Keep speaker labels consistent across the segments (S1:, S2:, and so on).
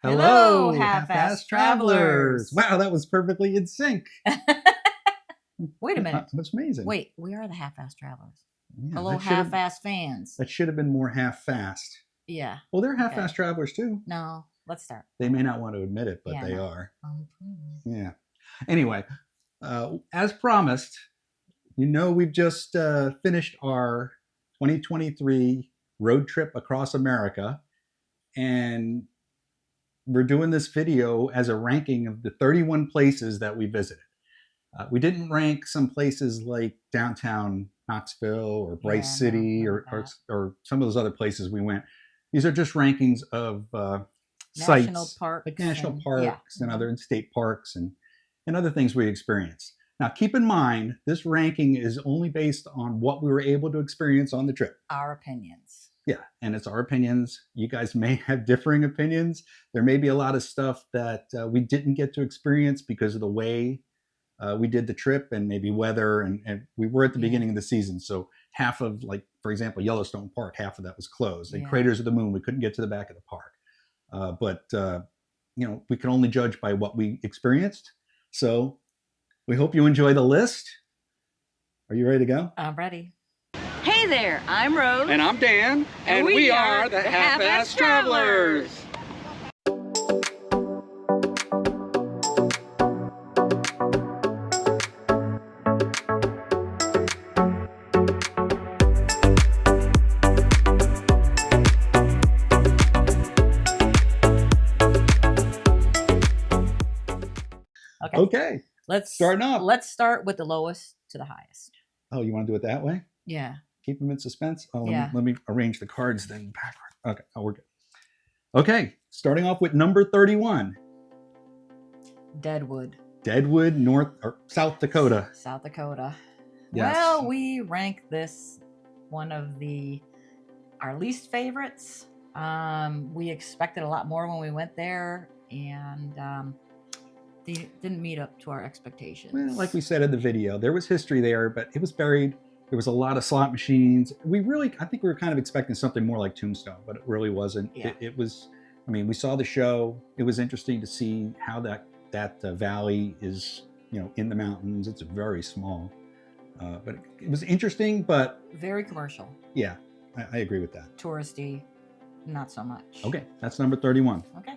S1: Hello, half-assed travelers.
S2: Wow, that was perfectly in sync.
S1: Wait a minute.
S2: That's amazing.
S1: Wait, we are the half-assed travelers.
S2: Yeah,
S1: Hello, half-assed fans.
S2: That should have been more half-fast.
S1: Yeah.
S2: Well, they're half-assed travelers too.
S1: No, let's start.
S2: They may not want to admit it, but they are.
S1: Mm-hmm.
S2: Yeah. Anyway, as promised, we've just finished our 2023 road trip across America, and we're doing this video as a ranking of the 31 places that we visited. We didn't rank some places like downtown Knoxville or Bryce City or some of those other places we went. These are just rankings of sites, like national parks and other state parks and other things we experienced. Now, keep in mind, this ranking is only based on what we were able to experience on the trip.
S1: Our opinions.
S2: Yeah, and it's our opinions. You guys may have differing opinions. There may be a lot of stuff that we didn't get to experience because of the way we did the trip and maybe weather. And we were at the beginning of the season. So half of, like, for example, Yellowstone Park, half of that was closed. And Craters of the Moon, we couldn't get to the back of the park. But we can only judge by what we experienced. So we hope you enjoy the list. Are you ready to go?
S1: I'm ready.
S3: Hey there, I'm Rose.
S4: And I'm Dan. And we are the Half-Assed Travelers.
S2: Okay.
S1: Let's
S2: start off.
S1: Let's start with the lowest to the highest.
S2: Oh, you want to do it that way?
S1: Yeah.
S2: Keep them in suspense. Oh,
S1: yeah.
S2: Let me arrange the cards then backward. Okay. Oh, we're good. Okay. Starting off with number 31.
S1: Deadwood.
S2: Deadwood, South Dakota.
S1: South Dakota.
S2: Yes.
S1: Well, we rank this one of our least favorites. We expected a lot more when we went there, and they didn't meet up to our expectations.
S2: Well, like we said in the video, there was history there, but it was buried. There was a lot of slot machines. I think we were kind of expecting something more like Tombstone, but it really wasn't.
S1: Yeah.
S2: It was, we saw the show. It was interesting to see how that valley is, in the mountains. It's very small, but it was interesting, but
S1: very commercial.
S2: Yeah, I agree with that.
S1: Touristy, not so much.
S2: Okay, that's number 31.
S1: Okay.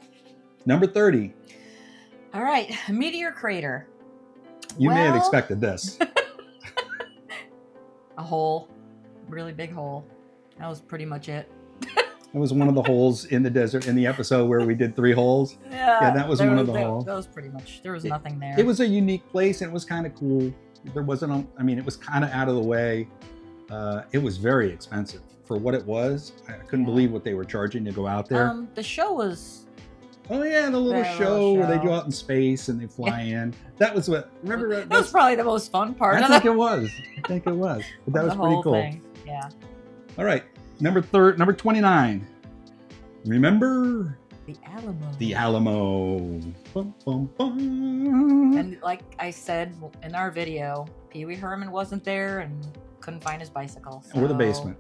S2: Number 30.
S1: All right, Meteor Crater.
S2: You may have expected this.
S1: A hole, really big hole. That was pretty much it.
S2: It was one of the holes in the desert in the episode where we did 3 holes.
S1: Yeah,
S2: that was one of the holes.
S1: That was pretty much, there was nothing there.
S2: It was a unique place and it was kind of cool. There wasn't, it was kind of out of the way. It was very expensive for what it was. I couldn't believe what they were charging to go out there.
S1: The show was...
S2: Oh yeah, the little show where they go out in space and they fly in. That was what. Remember
S1: that was probably the most fun part.
S2: I think it was. But that was pretty cool.
S1: Thing. Yeah.
S2: All right, number 29. Remember?
S1: The Alamo.
S2: The Alamo. Bum, bum, bum.
S1: And like I said in our video, Pee Wee Herman wasn't there and couldn't find his bicycle. So...
S2: Or the basement.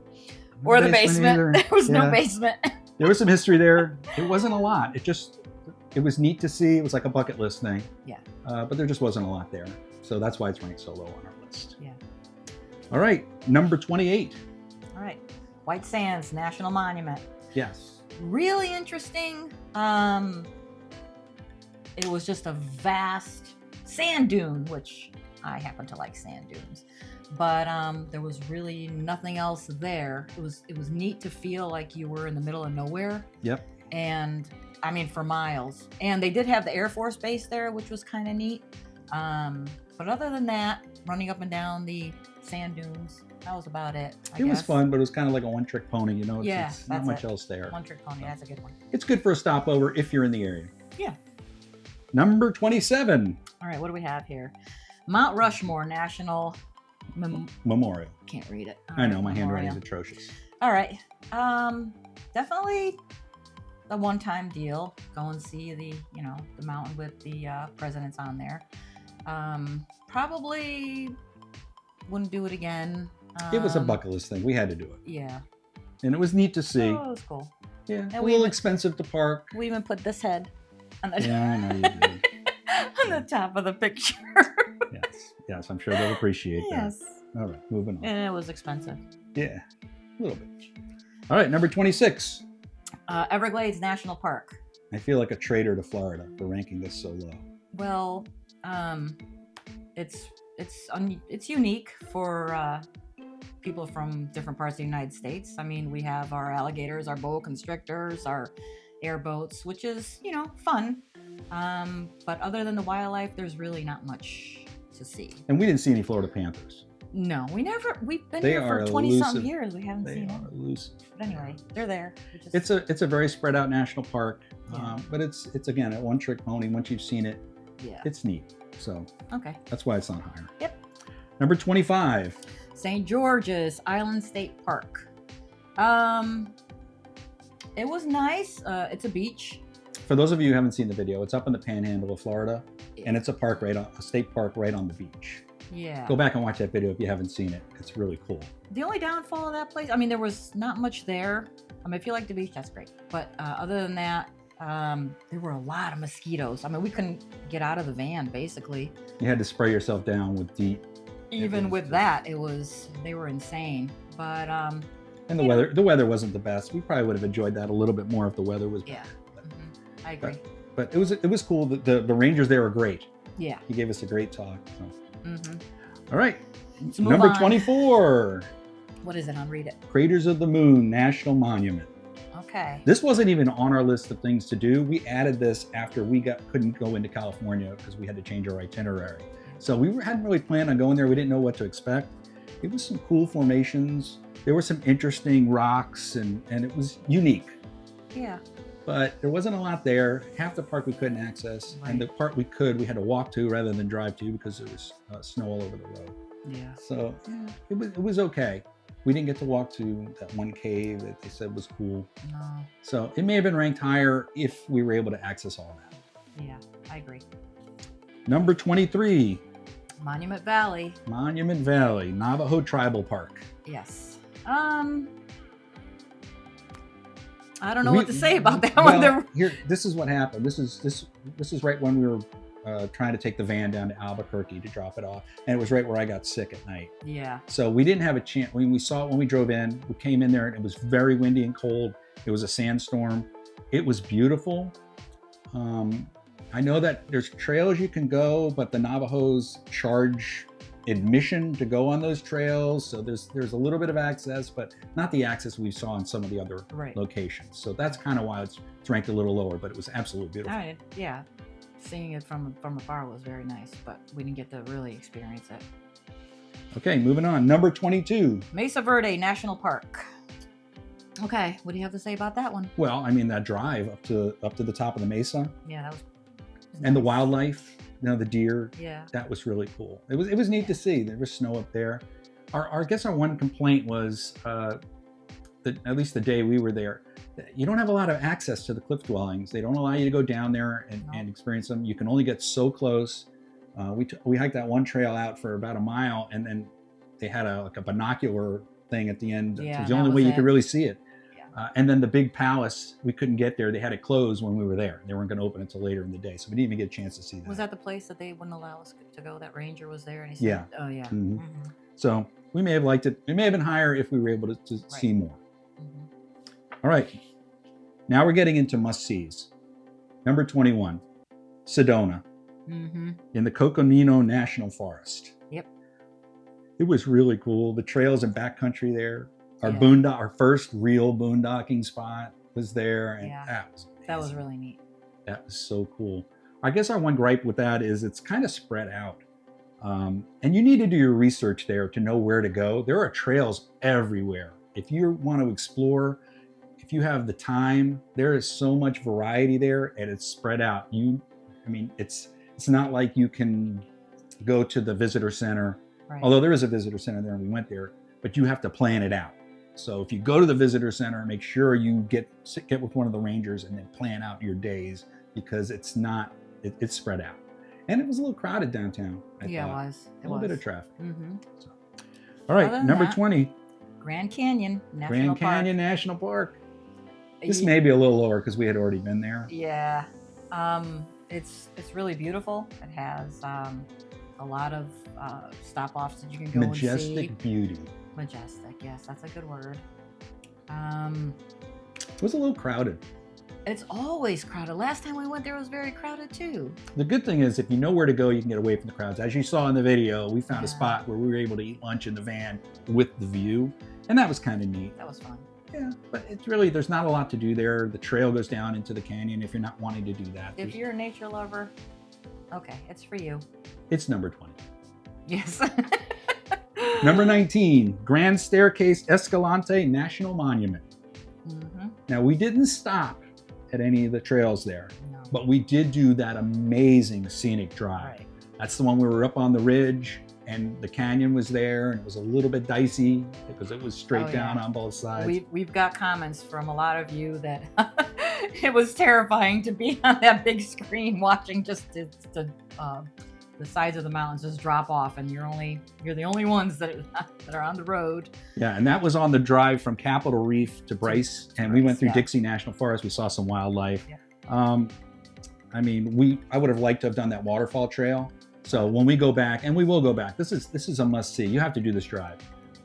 S1: Or the basement. There was no basement.
S2: There was some history there. It wasn't a lot. It was neat to see. It was like a bucket list thing.
S1: Yeah.
S2: But there just wasn't a lot there. So that's why it's ranked so low on our list.
S1: Yeah.
S2: All right. Number 28.
S1: All right. White Sands National Monument.
S2: Yes.
S1: Really interesting. It was just a vast sand dune, which I happen to like sand dunes. But there was really nothing else there. It was neat to feel like you were in the middle of nowhere.
S2: Yep.
S1: And for miles. And they did have the Air Force Base there, which was kind of neat. But other than that, running up and down the sand dunes, that was about it.
S2: It was fun, but it was kind of like a one-trick pony. It's not much else there.
S1: One-trick pony, that's a good one.
S2: It's good for a stopover if you're in the area.
S1: Yeah.
S2: Number 27.
S1: All right, what do we have here? Mount Rushmore National
S2: Memorial.
S1: Can't read it.
S2: I know, my handwriting is atrocious.
S1: All right. Definitely a one-time deal. Go and see the mountain with the presidents on there. Probably wouldn't do it again.
S2: It was a bucket list thing. We had to do it.
S1: Yeah.
S2: And it was neat to see.
S1: Oh, it was cool.
S2: Yeah,
S1: And
S2: a
S1: we
S2: little
S1: even-
S2: expensive to park.
S1: We even put this head on the,
S2: Yeah, I know you did.
S1: on the top of the picture.
S2: Yes, I'm sure they'll appreciate
S1: Yes.
S2: that. All right, moving on.
S1: And it was expensive.
S2: Yeah, a little bit. All right, number 26.
S1: Everglades National Park.
S2: I feel like a traitor to Florida for ranking this so low.
S1: Well, it's unique for people from different parts of the United States. I mean, we have our alligators, our boa constrictors, our airboats, which is fun. But other than the wildlife, there's really not much to see.
S2: And we didn't see any Florida panthers.
S1: No, we've been
S2: They
S1: here for
S2: are
S1: 20 something
S2: elusive.
S1: years. We haven't
S2: They
S1: seen
S2: are
S1: them.
S2: elusive.
S1: But anyway, they're there.
S2: It's a very spread out national park,
S1: Yeah.
S2: but it's again a one trick pony. Once you've seen it,
S1: yeah.
S2: it's neat. So
S1: Okay.
S2: that's why it's not higher.
S1: Yep.
S2: Number 25.
S1: St. George's Island State Park. It was nice. It's a beach.
S2: For those of you who haven't seen the video, it's up in the Panhandle of Florida, and it's a state park right on the beach.
S1: Yeah.
S2: Go back and watch that video if you haven't seen it. It's really cool.
S1: The only downfall of that place, I mean, there was not much there. If you like the beach, that's great. But other than that, there were a lot of mosquitoes. I mean, we couldn't get out of the van, basically.
S2: You had to spray yourself down with DEET.
S1: Even with that, they were insane. But
S2: And the weather wasn't the best. We probably would have enjoyed that a little bit more if the weather was better.
S1: yeah, I agree.
S2: But it was cool. The rangers there were great.
S1: Yeah.
S2: He gave us a great talk. So.
S1: Mm-hmm.
S2: All right.
S1: Let's move
S2: Number
S1: on.
S2: 24.
S1: What is it? I'll read it.
S2: Craters of the Moon National Monument.
S1: Okay.
S2: This wasn't even on our list of things to do. We added this after we couldn't go into California because we had to change our itinerary. So we hadn't really planned on going there. We didn't know what to expect. It was some cool formations. There were some interesting rocks and it was unique.
S1: Yeah.
S2: But there wasn't a lot there. Half the park we couldn't access.
S1: Right.
S2: And the part we could, we had to walk to rather than drive to because there was snow all over the road.
S1: Yeah.
S2: So it was okay. We didn't get to walk to that one cave that they said was cool.
S1: No.
S2: So it may have been ranked higher if we were able to access all that.
S1: Yeah, I agree.
S2: Number 23,
S1: Monument Valley.
S2: Monument Valley, Navajo Tribal Park.
S1: Yes. I don't know what to say about that one.
S2: Well, here, this is what happened. This is right when we were trying to take the van down to Albuquerque to drop it off, and it was right where I got sick at night.
S1: Yeah.
S2: So we didn't have a chance. When we saw it when we drove in, we came in there and it was very windy and cold. It was a sandstorm. It was beautiful. I know that there's trails you can go, but the Navajos charge admission to go on those trails. So there's a little bit of access, but not the access we saw in some of the other
S1: Right.
S2: locations. So that's kind of why it's ranked a little lower, but it was absolutely beautiful.
S1: Yeah. Seeing it from afar was very nice, but we didn't get to really experience it.
S2: Okay, moving on. Number 22.
S1: Mesa Verde National Park. Okay, what do you have to say about that one?
S2: Well, I mean, that drive up to the top of the mesa
S1: Yeah, that was
S2: and the
S1: nice.
S2: wildlife, the deer,
S1: Yeah.
S2: that was really cool. It was neat to see. There was snow up there. I guess our one complaint was at least the day we were there, you don't have a lot of access to the cliff dwellings. They don't allow you to go down there and experience them. You can only get so close. We hiked that one trail out for about a mile, and then they had a binocular thing at the end.
S1: Yeah,
S2: It was the
S1: that
S2: only
S1: was
S2: way you
S1: it.
S2: could really see it.
S1: Yeah.
S2: And then the big palace, we couldn't get there. They had it closed when we were there. They weren't going to open until later in the day, so we didn't even get a chance to see that.
S1: Was that the place that they wouldn't allow us to go? That ranger was there, and he said,
S2: Yeah.
S1: "Oh yeah."
S2: Mhm.
S1: Mhm.
S2: So we may have liked it. It may have been higher if we were able to see more.
S1: Mhm.
S2: All right. Now we're getting into must-sees. Number 21, Sedona
S1: Mhm.
S2: in the Coconino National Forest.
S1: Yep.
S2: It was really cool. The trails and backcountry there.
S1: Yeah.
S2: Our first real boondocking spot was there, and
S1: Yeah.
S2: that was amazing.
S1: That was really neat.
S2: That was so cool. I guess our one gripe with that is it's kind of spread out. And you need to do your research there to know where to go. There are trails everywhere. If you want to explore, if you have the time, there is so much variety there, and it's spread out. It's not like you can go to the visitor center,
S1: Right.
S2: although there is a visitor center there and we went there, but you have to plan it out. So if you go to the visitor center, make sure you get with one of the rangers and then plan out your days, because it's spread out. And it was a little crowded downtown. I
S1: Yeah,
S2: thought.
S1: it was.
S2: A little bit of traffic.
S1: Mm-hmm.
S2: So. All right,
S1: Other than
S2: number
S1: that,
S2: 20,
S1: Grand Canyon National
S2: Grand
S1: Park.
S2: Canyon National Park. This may be a little lower because we had already been there.
S1: Yeah. It's really beautiful. It has a lot of stop-offs that you can go and see.
S2: Majestic beauty.
S1: Majestic, yes, that's a good word.
S2: It was a little crowded.
S1: It's always crowded. Last time we went there, it was very crowded too.
S2: The good thing is if you know where to go, you can get away from the crowds. As you saw in the video, we found a
S1: Yeah.
S2: spot where we were able to eat lunch in the van with the view, and that was kind of neat.
S1: That was fun.
S2: Yeah, but it's really, there's not a lot to do there. The trail goes down into the canyon if you're not wanting to do that.
S1: If you're a nature lover, okay, it's for you.
S2: It's number 20.
S1: Yes.
S2: Number 19, Grand Staircase-Escalante National Monument.
S1: Mm-hmm.
S2: Now, we didn't stop at any of the trails there,
S1: No.
S2: but we did do that amazing scenic drive.
S1: Right.
S2: That's the one where we were up on the ridge and the canyon was there and it was a little bit dicey because it was straight down on both sides.
S1: We've got comments from a lot of you that it was terrifying to be on that big screen watching just the sides of the mountains just drop off, and you're the only ones that are on the road.
S2: Yeah, and that was on the drive from Capitol Reef to Bryce, and we went through
S1: yeah.
S2: Dixie National Forest. We saw some wildlife.
S1: Yeah.
S2: I mean, I would have liked to have done that waterfall trail. So when we go back, and we will go back, this is a must see. You have to do this drive.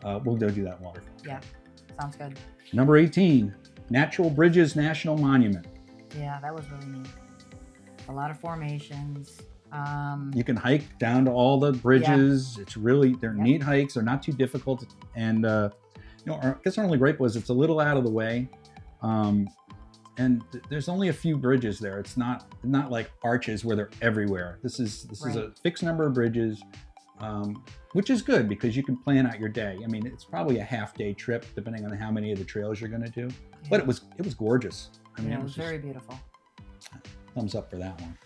S2: We'll go do that waterfall.
S1: Yeah, sounds good.
S2: Number 18, Natural Bridges National Monument.
S1: Yeah, that was really neat. A lot of formations.
S2: You can hike down to all the bridges. It's really, they're neat hikes. They're not too difficult. And, I guess our only gripe was it's a little out of the way. And there's only a few bridges there. It's not like arches where they're everywhere. This is a fixed number of bridges, which is good because you can plan out your day. I mean, it's probably a half-day trip depending on how many of the trails you're going to do. Yeah. But it was gorgeous. I mean,
S1: it was very beautiful.
S2: Thumbs up for that one.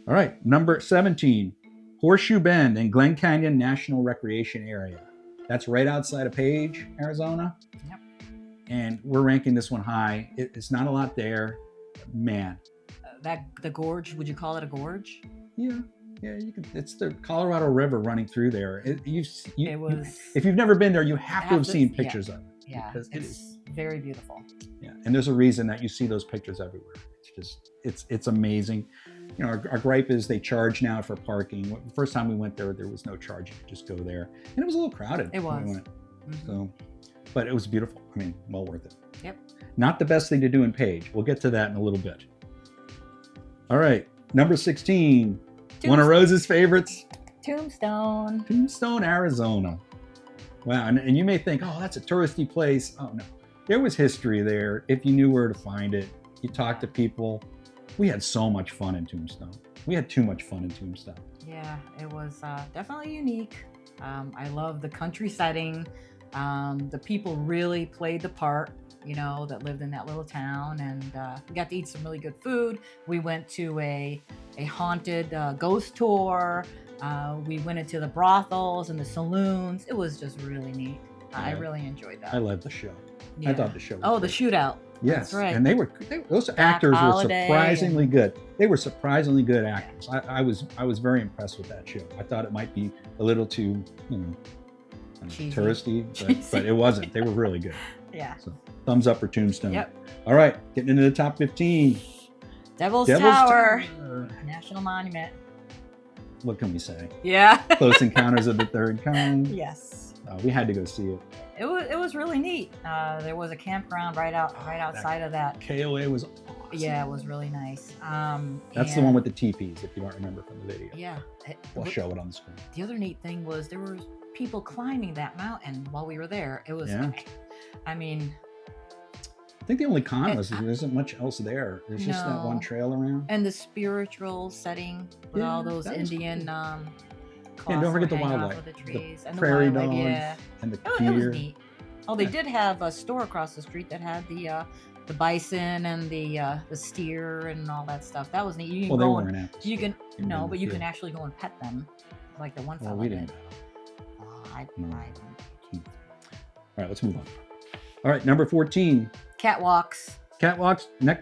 S2: All right, number 17, Horseshoe Bend and Glen Canyon National Recreation Area. That's right outside of Page, Arizona.
S1: Yep.
S2: And we're ranking this one high. It's not a lot there. Man.
S1: The gorge, would you call it a gorge?
S2: Yeah, you can. It's the Colorado River running through there. If you've never been there, you have to have seen pictures of it.
S1: Yeah,
S2: because
S1: it's very beautiful.
S2: Yeah, and there's a reason that you see those pictures everywhere. It's amazing. Our gripe is they charge now for parking. The first time we went there was no charge. You could just go there, and it was a little crowded.
S1: It was.
S2: When we went. So, but it was beautiful. I mean, well worth it.
S1: Yep.
S2: Not the best thing to do in Page. We'll get to that in a little bit. All right, number 16, one of Rose's favorites. Tombstone, Arizona. Wow, and you may think, oh, that's a touristy place. Oh no, there was history there. If you knew where to find it, you talk to people. We had so much fun in Tombstone. We had too much fun in Tombstone.
S1: Yeah, it was definitely unique. I love the country setting. The people really played the part, that lived in that little town, and we got to eat some really good food. We went to a haunted ghost tour. We went into the brothels and the saloons. It was just really neat. Yeah. I really enjoyed that.
S2: I loved the show.
S1: Yeah.
S2: I thought the show was
S1: the shootout.
S2: Yes,
S1: that's right.
S2: And those actors were surprisingly good. They were surprisingly good actors. I was very impressed with that show. I thought it might be a little too, touristy, but it wasn't. They were really good.
S1: Yeah.
S2: So thumbs up for Tombstone.
S1: Yep.
S2: All right, getting into the top 15.
S1: Devil's Tower, National Monument.
S2: What can we say?
S1: Yeah.
S2: Close Encounters of the Third Kind.
S1: Yes.
S2: We had to go see it.
S1: It was really neat. There was a campground right outside of that.
S2: KOA was awesome.
S1: Yeah, it was really nice.
S2: That's the one with the teepees, if you don't remember from the video.
S1: Yeah.
S2: We'll show it on the screen.
S1: The other neat thing was there were people climbing that mountain while we were there. It was, I mean...
S2: I think the only con was there isn't much else there. There's just that one trail around.
S1: And the spiritual setting with all those Indian...
S2: Cool. And don't forget the wildlife.
S1: The trees and
S2: prairie
S1: the wildlife,
S2: dogs and the
S1: deer. It was neat. Oh, they did have a store across the street that had the bison and the steer and all that stuff. That was neat. You can
S2: they weren't apples.
S1: You can but you can actually go and pet them, like the one fellow
S2: we
S1: did.
S2: didn't.
S1: All
S2: right, let's move on. All right, number 14.
S1: Catwalks,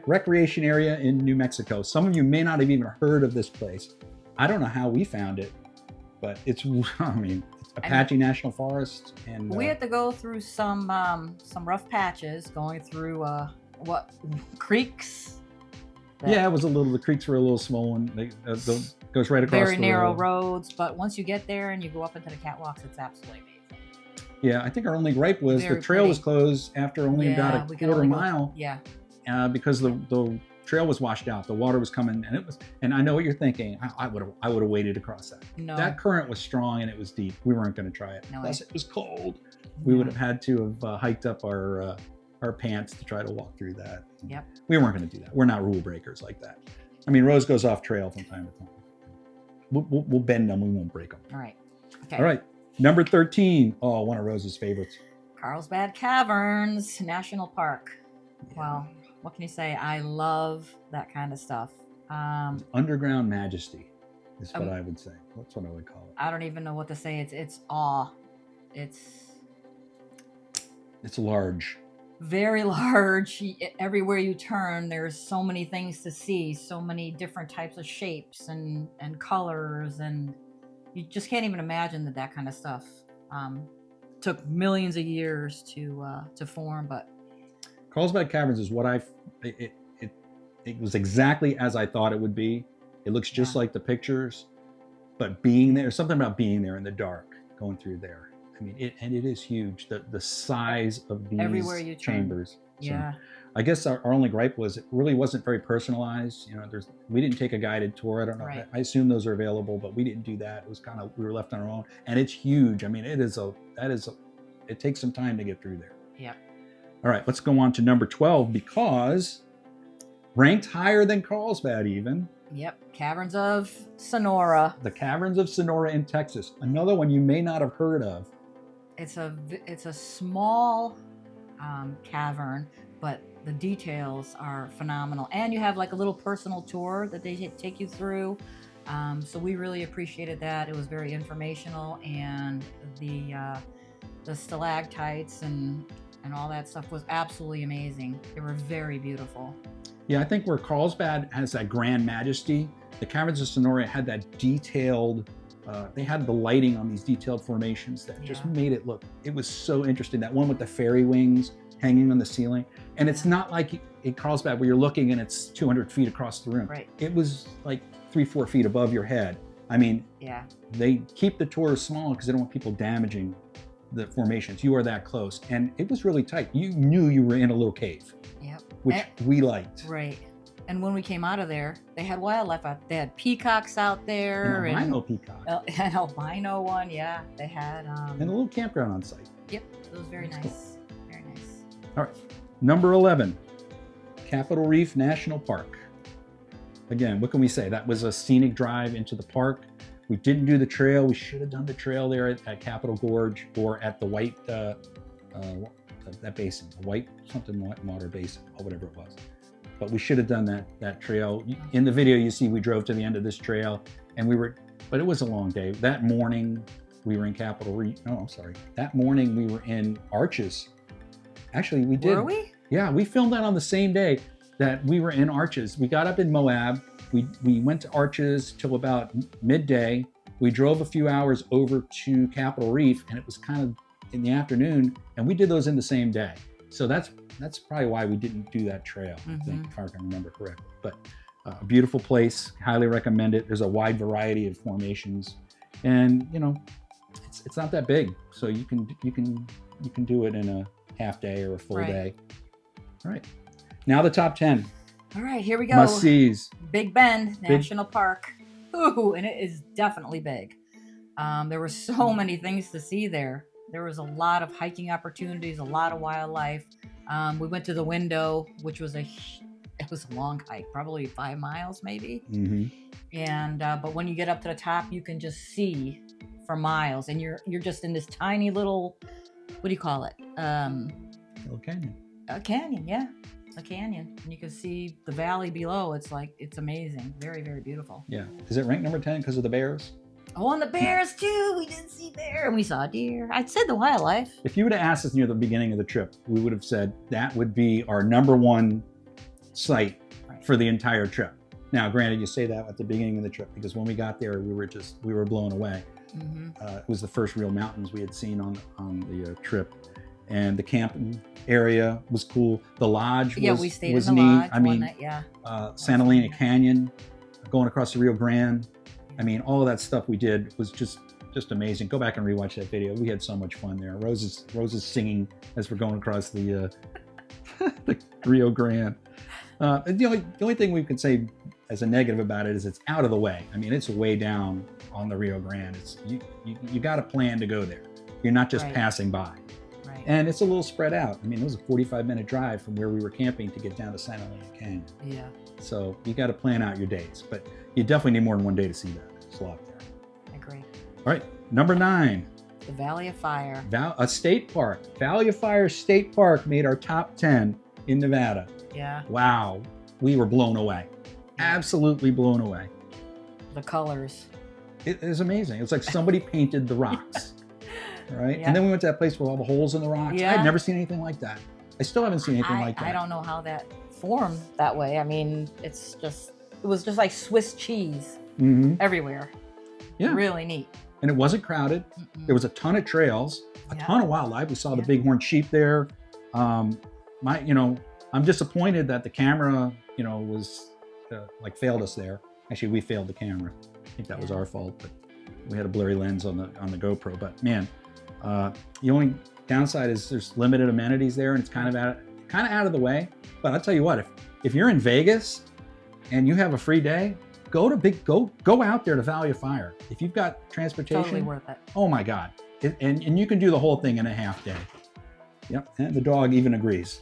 S2: recreation area in New Mexico. Some of you may not have even heard of this place. I don't know how we found it, but it's Apache National Forest, and
S1: we had to go through some rough patches, going through what creeks. that-
S2: Yeah, it was the creeks were a little swollen. Goes right across
S1: very
S2: the
S1: narrow
S2: road.
S1: roads, but once you get there and you go up into the catwalks, it's absolutely amazing.
S2: Yeah, I think our only gripe was
S1: Very
S2: the trail was
S1: pretty.
S2: closed after only about a
S1: we could
S2: quarter
S1: only go-
S2: mile
S1: Yeah,
S2: because the trail was washed out. The water was coming, and I know what you're thinking. I would have waded across that.
S1: no,
S2: That current was strong and it was deep. We weren't going to try it.
S1: No,
S2: Plus, it was cold. We
S1: no.
S2: would have had to have hiked up our pants to try to walk through that.
S1: Yep.
S2: We weren't going to do that. We're not rule breakers like that. I mean, Rose goes off trail from time to time. We'll bend them. We won't break them.
S1: All right. Okay.
S2: All right. Number 13. Oh, one of Rose's favorites.
S1: Carlsbad Caverns National Park. Well, what can you say? I love that kind of stuff.
S2: Underground majesty is what I would say. That's what I would call it.
S1: I don't even know what to say. It's awe. It's
S2: large.
S1: very large. Everywhere you turn, there's so many things to see, so many different types of shapes and colors, and you just can't even imagine that kind of stuff took millions of years to form. But
S2: Carlsbad Caverns is what it was exactly as I thought it would be. It looks just like the pictures, but being there, something about being there in the dark, going through there. I mean, it is huge. The size of these
S1: everywhere you turn.
S2: chambers. So
S1: Yeah.
S2: I guess our only gripe was it really wasn't very personalized. We didn't take a guided tour. I don't know.
S1: Right.
S2: I assume those are available, but we didn't do that. It was we were left on our own, and it's huge. I mean, it takes some time to get through there.
S1: Yeah.
S2: All right, let's go on to number 12 because ranked higher than Carlsbad even.
S1: Yep. Caverns of Sonora.
S2: The Caverns of Sonora in Texas. Another one you may not have heard of.
S1: It's a small cavern, but the details are phenomenal. And you have like a little personal tour that they take you through. So we really appreciated that. It was very informational, and the stalactites and all that stuff was absolutely amazing. They were very beautiful.
S2: Yeah, I think where Carlsbad has that grand majesty, the Caverns of Sonora had that detailed. They had the lighting on these detailed formations that just made it look. It was so interesting. That one with the fairy wings hanging on the ceiling, and it's not like in Carlsbad where you're looking and it's 200 feet across the room.
S1: Right.
S2: It was like 3-4 feet above your head. I mean,
S1: Yeah.
S2: they keep the tours small because they don't want people damaging the formations. You are that close, and it was really tight. You knew you were in a little cave,
S1: Yep.
S2: which we liked.
S1: Right. And when we came out of there, they had wildlife out. They had peacocks out there,
S2: And a rhino peacock,
S1: an albino one. Yeah, they had.
S2: and a little campground on site.
S1: Yep, it was very
S2: That's
S1: nice. Very nice.
S2: All right, number 11, Capitol Reef National Park. Again, what can we say? That was a scenic drive into the park. We didn't do the trail. We should have done the trail there at Capitol Gorge or at the White, that basin, the White water basin, or whatever it was. But we should have done that trail. In the video, you see we drove to the end of this trail, and but it was a long day. That morning, we were in Capitol Reef. No, I'm sorry. That morning, we were in Arches. Actually, we did.
S1: Were we?
S2: Yeah, we filmed that on the same day that we were in Arches. We got up in Moab. We went to Arches till about midday. We drove a few hours over to Capitol Reef, and it was kind of in the afternoon, and we did those in the same day. So that's probably why we didn't do that trail, I think, if I can remember correctly. But a beautiful place, highly recommend it. There's a wide variety of formations, and it's not that big, so you can do it in a half day or a full day. All right, now the top 10
S1: All right, here we go.
S2: must sees.
S1: Big Bend National Park. Ooh, and it is definitely big. There were so many things to see there. There was a lot of hiking opportunities, a lot of wildlife. We went to the window, which was a long hike, probably 5 miles maybe.
S2: Mm-hmm.
S1: And but when you get up to the top, you can just see for miles, and you're just in this tiny little, what do you call it?
S2: Little canyon.
S1: A canyon, yeah, a canyon, and you can see the valley below. It's amazing, very, very beautiful.
S2: Yeah. Is it ranked number 10 because of the bears?
S1: Oh, and the bears too. We didn't see bear, and we saw deer. I'd said the wildlife.
S2: If you would have asked us near the beginning of the trip, we would have said that would be our number one site for the entire trip. Now, granted, you say that at the beginning of the trip because when we got there, we were blown away.
S1: Mm-hmm.
S2: It was the first real mountains we had seen on the trip, and the camping area was cool. The lodge was,
S1: we stayed
S2: was
S1: in the
S2: neat.
S1: lodge
S2: I mean,
S1: one night. Yeah,
S2: Santa Elena Canyon, going across the Rio Grande. I mean, all of that stuff we did was just amazing. Go back and rewatch that video. We had so much fun there. Rose is singing as we're going across the the Rio Grande. The only thing we can say as a negative about it is it's out of the way. I mean, it's way down on the Rio Grande. It's you got a plan to go there. You're not just passing by.
S1: Right.
S2: And it's a little spread out. I mean, it was a 45-minute drive from where we were camping to get down to Santa Elena Canyon.
S1: Yeah.
S2: So you got to plan out your days, but you definitely need more than one day to see that. It's a lot there.
S1: I agree.
S2: All right, number 9.
S1: The Valley of Fire.
S2: A state park. Valley of Fire State Park made our top 10 in Nevada.
S1: Yeah.
S2: Wow, we were blown away. Absolutely blown away.
S1: The colors.
S2: It is amazing. It's like somebody painted the rocks, right?
S1: Yeah.
S2: And then we went to that place with all the holes in the rocks.
S1: Yeah.
S2: I'd never seen anything like that. I still haven't seen anything like that.
S1: I don't know how that formed that way. I mean, it was just like Swiss cheese everywhere.
S2: Yeah.
S1: Really neat.
S2: And it wasn't crowded. There was a ton of trails, a ton of wildlife. We saw the bighorn sheep there. I'm disappointed that the camera, was failed us there. Actually, we failed the camera. I think that was our fault, but we had a blurry lens on the GoPro. But man, the only downside is there's limited amenities there, and it's kind of out of the way. But I'll tell you what, if you're in Vegas and you have a free day, go out there to Valley of Fire. If you've got transportation,
S1: Totally worth it.
S2: Oh my God, and you can do the whole thing in a half day. Yep, and the dog even agrees.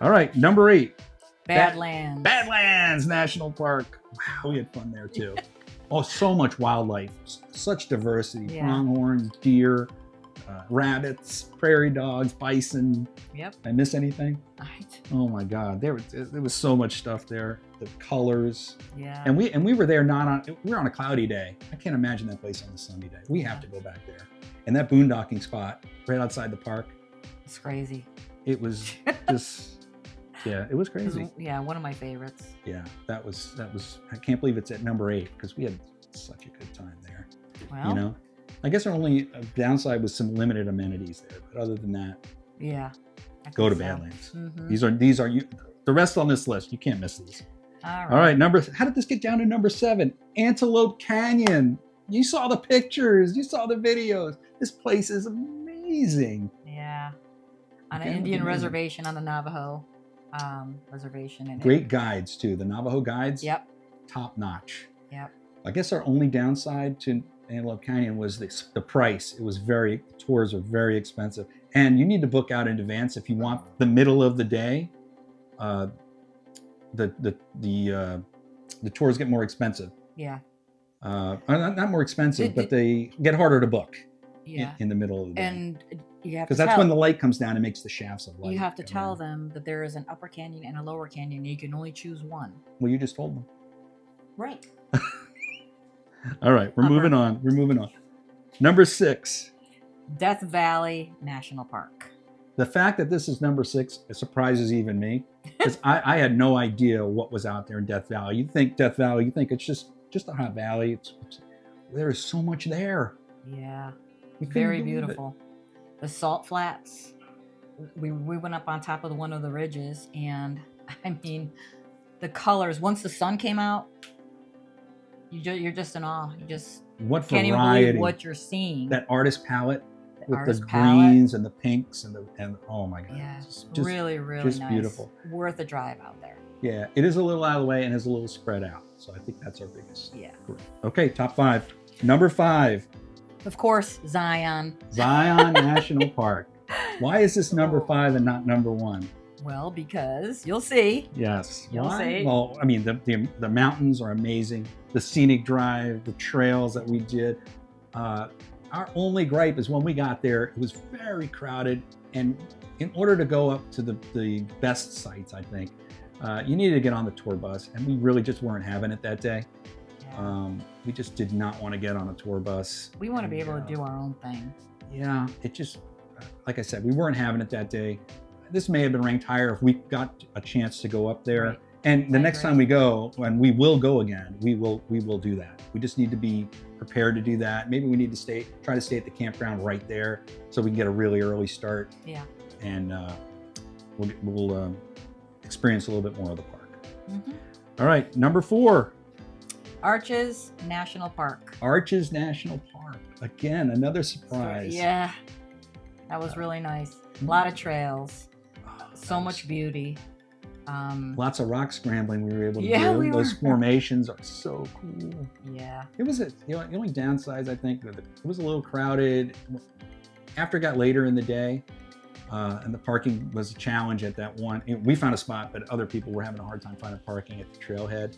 S2: All right, number 8.
S1: Badlands.
S2: Badlands National Park. Wow, we had fun there too. Oh, so much wildlife, such diversity.
S1: Yeah.
S2: Pronghorns, deer, rabbits, prairie dogs, bison.
S1: Yep.
S2: Did I miss anything?
S1: Right.
S2: Oh my God, there was so much stuff there. The colors.
S1: Yeah.
S2: And we were there we were on a cloudy day. I can't imagine that place on a sunny day. We have to go back there. And that boondocking spot right outside the park.
S1: It's crazy.
S2: It was just, yeah, it was crazy.
S1: One of my favorites.
S2: Yeah, that was. I can't believe it's at number 8 because we had such a good time there.
S1: Well,
S2: I guess our only downside was some limited amenities there, but other than that,
S1: yeah,
S2: go to Badlands. These are you. The rest on this list, you can't miss these.
S1: All
S2: right, how did this get down to number 7? Antelope Canyon. You saw the pictures, you saw the videos. This place is amazing.
S1: Yeah, on an Indian reservation on the Navajo reservation.
S2: Great guides too. The Navajo guides.
S1: Yep.
S2: Top notch.
S1: Yep.
S2: I guess our only downside to Antelope Canyon was the price. Tours are very expensive, and you need to book out in advance if you want the middle of the day. The tours get more expensive.
S1: Yeah.
S2: Not more expensive, but they get harder to book.
S1: Yeah.
S2: In the middle of the day.
S1: And you have to
S2: because that's when the light comes down and makes the shafts of light.
S1: You have to tell them that there is an upper canyon and a lower canyon. And you can only choose one.
S2: Well, you just told them.
S1: Right.
S2: All right, we're moving on. Number 6.
S1: Death Valley National Park.
S2: The fact that this is number 6 surprises even me, because I had no idea what was out there in Death Valley. You think Death Valley, you think it's just a hot valley. There is so much there.
S1: Yeah, very beautiful. The salt flats. We went up on top of one of the ridges, and I mean, the colors. Once the sun came out, you're just in awe. You just can't even believe what you're seeing.
S2: That artist palette with the greens and the pinks and oh my God.
S1: Yeah,
S2: just
S1: really
S2: just
S1: nice.
S2: Beautiful.
S1: Worth a drive out there.
S2: Yeah, it is a little out of the way and is a little spread out. So I think that's our biggest.
S1: Yeah.
S2: Group. Okay, top 5. Number 5.
S1: Of course, Zion.
S2: Zion National Park. Why is this number 5 and not number 1?
S1: Well, because you'll see.
S2: Yes.
S1: You'll see.
S2: Well, I mean, the mountains are amazing. The scenic drive, the trails that we did. Our only gripe is when we got there, it was very crowded. And in order to go up to the best sites, I think, you needed to get on the tour bus. And we really just weren't having it that day.
S1: Yeah.
S2: We just did not want to get on a tour bus.
S1: We want to be able to do our own thing.
S2: Yeah, it just, like I said, we weren't having it that day. This may have been ranked higher if we got a chance to go up there.
S1: Right.
S2: And the next time we go, and we will go again, we will do that. We just need to be prepared to do that. Maybe we need to try to stay at the campground right there so we can get a really early start.
S1: Yeah.
S2: And we'll experience a little bit more of the park.
S1: Mm-hmm.
S2: All right, number 4.
S1: Arches National Park.
S2: Arches National Park. Again, another surprise.
S1: Yeah, that was really nice. A lot of trails, so much beauty.
S2: Lots of rock scrambling we were able to
S1: Yeah,
S2: do.
S1: we
S2: Those
S1: were.
S2: formations are so cool.
S1: Yeah.
S2: It was the only downsides, I think, it was a little crowded. After it got later in the day, and the parking was a challenge at that one. We found a spot, but other people were having a hard time finding parking at the trailhead.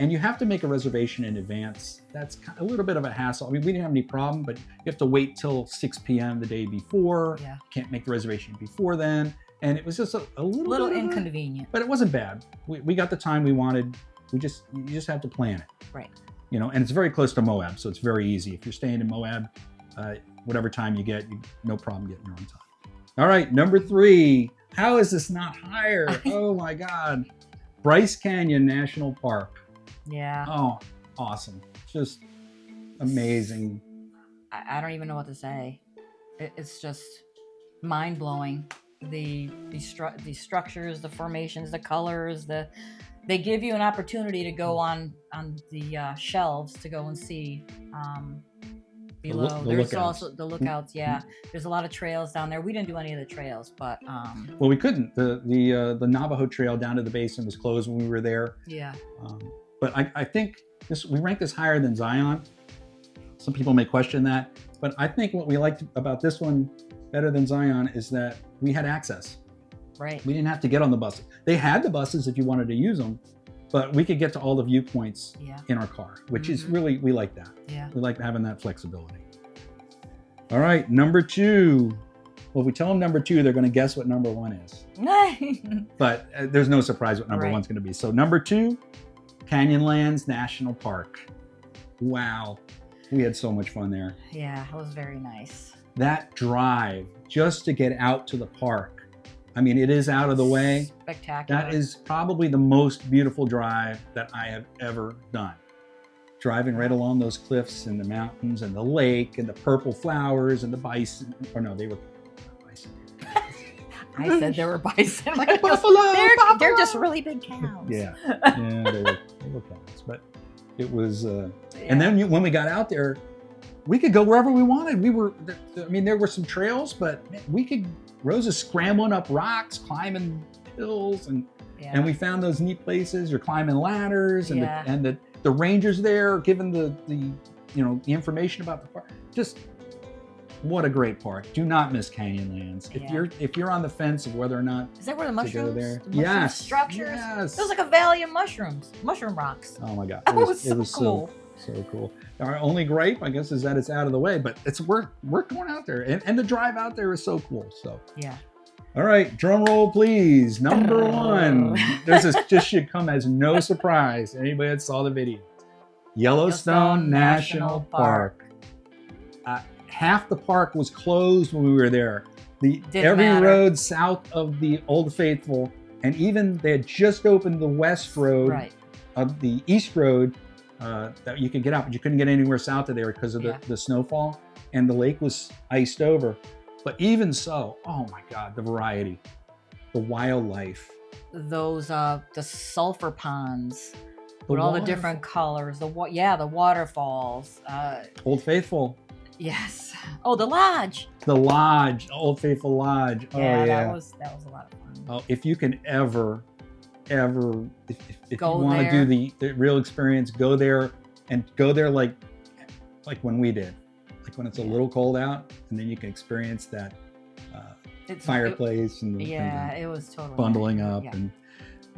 S2: And you have to make a reservation in advance. That's a little bit of a hassle. I mean, we didn't have any problem, but you have to wait till 6 p.m. the day before.
S1: Yeah.
S2: Can't make the reservation before then. And it was just a little bit
S1: inconvenient.
S2: but it wasn't bad. We got the time we wanted. You just have to plan it.
S1: Right.
S2: And it's very close to Moab, so it's very easy. If you're staying in Moab, whatever time you get, no problem getting there on time. All right, number 3. How is this not higher? Oh my God. Bryce Canyon National Park.
S1: Yeah.
S2: Oh, awesome. Just amazing.
S1: I don't even know what to say. It's just mind-blowing. The structures, the formations, the colors, they give you an opportunity to go on the shelves to go and see below.
S2: The
S1: There's
S2: lookouts.
S1: also the lookouts. Yeah, there's a lot of trails down there. We didn't do any of the trails, but
S2: Well, we couldn't. The Navajo Trail down to the basin was closed when we were there.
S1: yeah.
S2: But I think we rank this higher than Zion. Some people may question that, but I think what we liked about this one better than Zion is that we had access.
S1: Right.
S2: We didn't have to get on the buses. They had the buses if you wanted to use them, but we could get to all the viewpoints
S1: Yeah.
S2: in our car, which is really, we like that.
S1: Yeah.
S2: We like having that flexibility. All right, number 2. Well, if we tell them number 2, they're going to guess what number 1 is. But there's no surprise what number
S1: Right.
S2: 1's going to be. So number 2, Canyonlands National Park. Wow. We had so much fun there.
S1: Yeah, it was very nice.
S2: That drive just to get out to the park. I mean, it is out of the way.
S1: Spectacular.
S2: That is probably the most beautiful drive that I have ever done. Driving right along those cliffs and the mountains and the lake and the purple flowers and the bison. Or no, they were bison.
S1: I said there were bison.
S2: Like a buffalo.
S1: They're just really big cows.
S2: Yeah, they were cows. But it was, and then when we got out there, we could go wherever we wanted. There were some trails, but Rose is scrambling up rocks, climbing hills, and we found those neat places. You're climbing ladders, and the rangers there giving the information about the park. Just what a great park! Do not miss Canyonlands. If you're on the fence of whether or not
S1: Is that where the
S2: to go
S1: mushrooms?
S2: there,
S1: The mushroom
S2: yes,
S1: structures.
S2: yes.
S1: It was like a valley of mushrooms, mushroom rocks.
S2: Oh my God,
S1: It was so cool.
S2: So cool. Our only gripe, I guess, is that it's out of the way, but it's worth going out there, and the drive out there is so cool. So
S1: Yeah.
S2: all right, drum roll, please. Number 1. This just should come as no surprise to anybody that saw the video. Yellowstone National Park. Half the park was closed when we were there. Every
S1: matter.
S2: road south of the Old Faithful, and even they had just opened the west road
S1: Right.
S2: of the east road that you could get out, but you couldn't get anywhere south of there because of the snowfall, and the lake was iced over. But even so, oh my God, the variety, the wildlife.
S1: Those the sulfur ponds with all the different colors. The waterfalls.
S2: Old Faithful.
S1: Yes. Oh, the lodge.
S2: The lodge, Old Faithful Lodge. Oh yeah.
S1: That was a lot of fun.
S2: Oh, if you can ever, if you
S1: Go
S2: want to
S1: there.
S2: do the real experience, go there like when we did, like when it's a little cold out, and then you can experience that fireplace and
S1: it was totally
S2: bundling
S1: nice.
S2: up.
S1: Yeah.
S2: And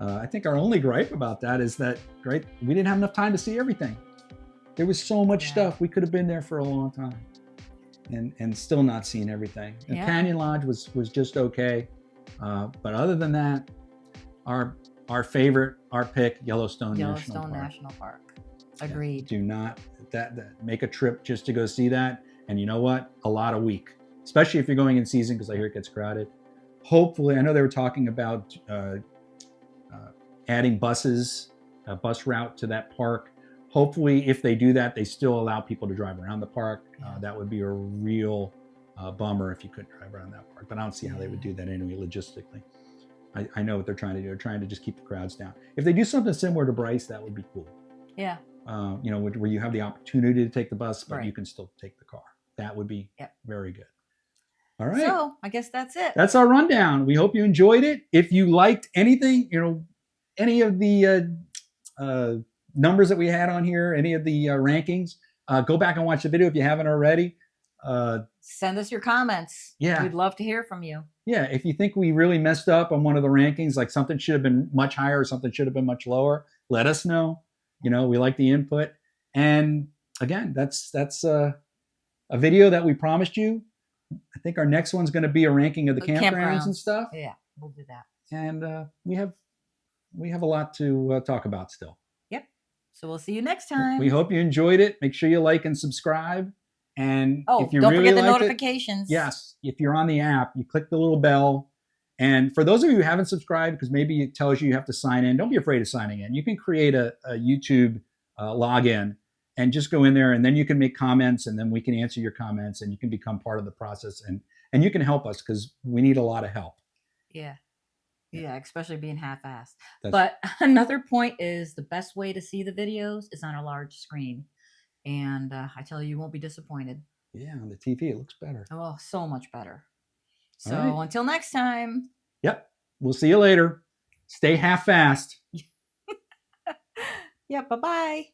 S2: I think our only gripe about that is that we didn't have enough time to see everything. There was so much stuff. We could have been there for a long time and still not seen everything. And Canyon Lodge was just okay. But other than that, our pick, Yellowstone National Park.
S1: Agreed.
S2: Do not make a trip just to go see that. And you know what? A lot a week, especially if you're going in season, because I hear it gets crowded. Hopefully, I know they were talking about adding buses, a bus route to that park. Hopefully, if they do that, they still allow people to drive around the park.
S1: Yeah.
S2: That would be a real bummer if you couldn't drive around that park. But I don't see how they would do that anyway, logistically. I know what they're trying to do. They're trying to just keep the crowds down. If they do something similar to Bryce, that would be cool.
S1: Yeah.
S2: You know, where you have the opportunity to take the bus, but
S1: Right.
S2: you can still take the car. That would be
S1: Yep.
S2: very good. All right.
S1: So I guess that's it.
S2: That's our rundown. We hope you enjoyed it. If you liked anything, you know, any of the numbers that we had on here, any of the rankings, go back and watch the video if you haven't already.
S1: Send us your comments.
S2: Yeah.
S1: We'd love to hear from you.
S2: Yeah, if you think we really messed up on one of the rankings, like something should have been much higher or something should have been much lower, let us know. You know, we like the input. And again, that's a video that we promised you. I think our next one's going to be a ranking of the campgrounds and stuff.
S1: Yeah, we'll do that.
S2: And we have a lot to talk about still.
S1: Yep. So we'll see you next time.
S2: We hope you enjoyed it. Make sure you like and subscribe. And if you
S1: don't
S2: really
S1: forget the
S2: liked
S1: notifications.
S2: it, yes, if you're on the app, you click the little bell. And for those of you who haven't subscribed, because maybe it tells you have to sign in, don't be afraid of signing in. You can create a YouTube login and just go in there, and then you can make comments, and then we can answer your comments, and you can become part of the process, and you can help us because we need a lot of help.
S1: Yeah. Yeah, especially being half-assed.
S2: That's-
S1: But another point is the best way to see the videos is on a large screen. And I tell you, you won't be disappointed.
S2: Yeah, on the TV, it looks better.
S1: Oh, so much better. So
S2: All right.
S1: until next time.
S2: Yep. We'll see you later. Stay half-fast.
S1: Yeah, bye-bye.